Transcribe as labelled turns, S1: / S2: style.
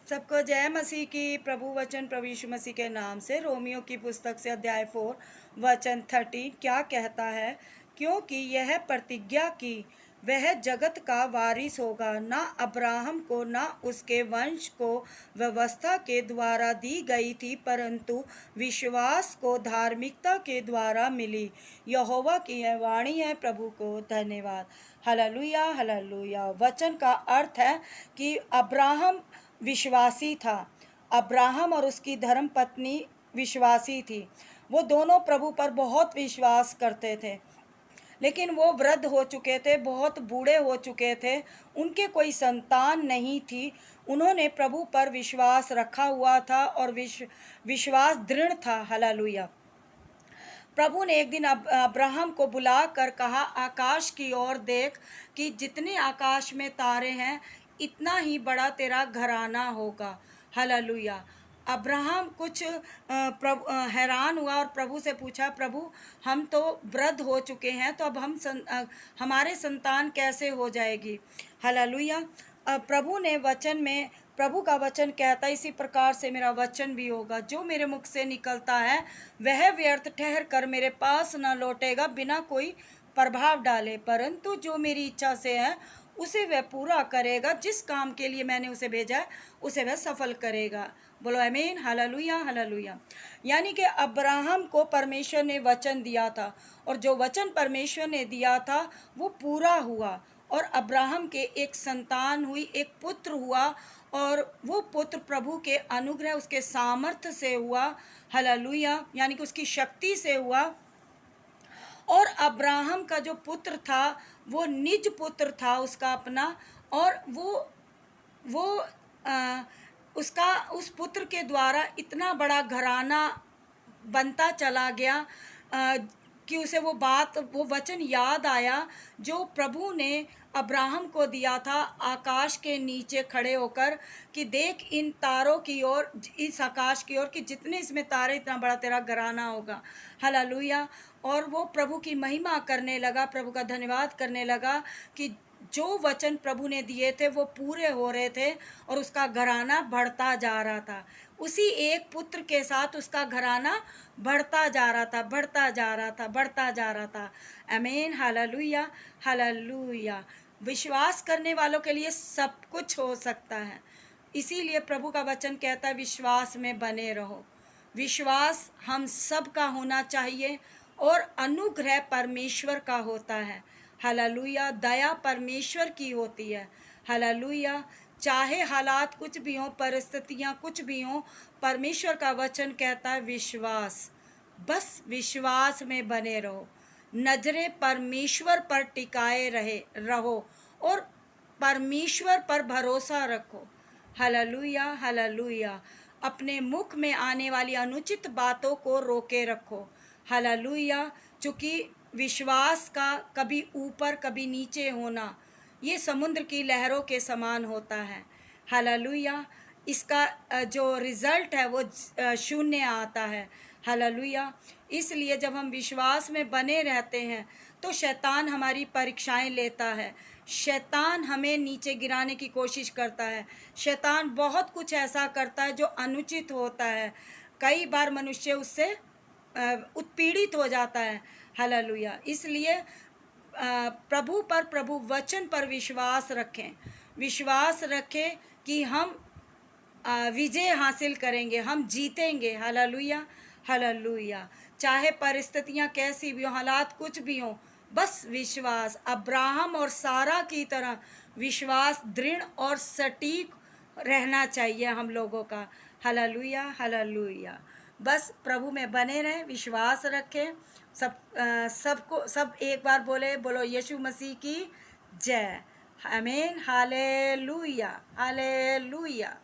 S1: सबको जय मसीह की। प्रभु वचन प्रभु यीशु मसीह के नाम से रोमियो की पुस्तक से अध्याय 4 वचन 13 क्या कहता है? क्योंकि यह प्रतिज्ञा की वह जगत का वारिस होगा, ना अब्राहम को ना उसके वंश को व्यवस्था के द्वारा दी गई थी, परंतु विश्वास को धार्मिकता के द्वारा मिली। यहोवा की यह वाणी है। प्रभु को धन्यवाद। Hallelujah hallelujah. वचन का अर्थ है कि अब्राहम विश्वासी था। अब्राहम और उसकी धर्म पत्नी विश्वासी थी। वो दोनों प्रभु पर बहुत विश्वास करते थे, लेकिन वो वृद्ध हो चुके थे, बहुत बूढ़े हो चुके थे, उनके कोई संतान नहीं थी। उन्होंने प्रभु पर विश्वास रखा हुआ था और विश्वास दृढ़ था। हालेलुया। प्रभु ने एक दिन अब्राहम को बुलाकर कहा, आकाश की ओर देख कि जितने आकाश में तारे हैं इतना ही बड़ा तेरा घराना होगा। हालेलुया। अब्राहम कुछ हैरान हुआ और प्रभु से पूछा, प्रभु हम तो वृद्ध हो चुके हैं, तो अब हमारे संतान कैसे हो जाएगी? हालेलुया। प्रभु ने वचन में, प्रभु का वचन कहता है, इसी प्रकार से मेरा वचन भी होगा, जो मेरे मुख से निकलता है वह व्यर्थ ठहर कर मेरे पास न लौटेगा बिना कोई प्रभाव डाले, परंतु जो मेरी इच्छा से है उसे वह पूरा करेगा। जिस काम के लिए मैंने उसे भेजा है उसे वह सफल करेगा। बोलो आमीन। Hallelujah hallelujah. यानी कि अब्राहम को परमेश्वर ने वचन दिया था, और जो वचन परमेश्वर ने दिया था वो पूरा हुआ, और अब्राहम के एक संतान हुई, एक पुत्र हुआ, और वो पुत्र प्रभु के अनुग्रह, उसके सामर्थ्य से हुआ। हालेलुया। यानी कि उसकी शक्ति से हुआ। और अब्राहम का जो पुत्र था वो निज पुत्र था उसका अपना, और वो उसका उस पुत्र के द्वारा इतना बड़ा घराना बनता चला गया कि उसे वो वचन याद आया जो प्रभु ने अब्राहम को दिया था आकाश के नीचे खड़े होकर, कि देख इन तारों की ओर, इस आकाश की ओर, कि जितने इसमें तारे इतना बड़ा तेरा घराना होगा। हालेलुया। और वो प्रभु की महिमा करने लगा, प्रभु का धन्यवाद करने लगा कि जो वचन प्रभु ने दिए थे वो पूरे हो रहे थे, और उसका घराना बढ़ता जा रहा था। उसी एक पुत्र के साथ उसका घराना बढ़ता जा रहा था, बढ़ता जा रहा था, बढ़ता जा रहा था। आमीन। Hallelujah hallelujah. विश्वास करने वालों के लिए सब कुछ हो सकता है। इसीलिए प्रभु का वचन कहता है, विश्वास में बने रहो। विश्वास हम सब का होना चाहिए, और अनुग्रह परमेश्वर का होता है। हालेलुया। दया परमेश्वर की होती है। हालेलुया। चाहे हालात कुछ भी हों, परिस्थितियां कुछ भी हों, परमेश्वर का वचन कहता है विश्वास, बस विश्वास में बने रहो। नजरें परमेश्वर पर टिकाए रहो, और परमेश्वर पर भरोसा रखो। Hallelujah hallelujah. अपने मुख में आने वाली अनुचित बातों को रोके रखो। हालेलुया। चूँकि विश्वास का कभी ऊपर कभी नीचे होना ये समुद्र की लहरों के समान होता है। हालेलुया। इसका जो रिज़ल्ट है वो शून्य आता है। हालेलुया। इसलिए जब हम विश्वास में बने रहते हैं तो शैतान हमारी परीक्षाएं लेता है, शैतान हमें नीचे गिराने की कोशिश करता है, शैतान बहुत कुछ ऐसा करता है जो अनुचित होता है। कई बार मनुष्य उससे उत्पीड़ित हो जाता है। हालेलुया। इसलिए प्रभु पर, प्रभु वचन पर विश्वास रखें, विश्वास रखें कि हम विजय हासिल करेंगे, हम जीतेंगे। Hallelujah hallelujah. चाहे परिस्थितियां कैसी भी हो, हालात कुछ भी हो, बस विश्वास, अब्राहम और सारा की तरह विश्वास दृढ़ और सटीक रहना चाहिए हम लोगों का। Hallelujah hallelujah. बस प्रभु में बने रहें, विश्वास रखें। सब एक बार बोलो यीशु मसीह की जय। आमीन। Hallelujah hallelujah.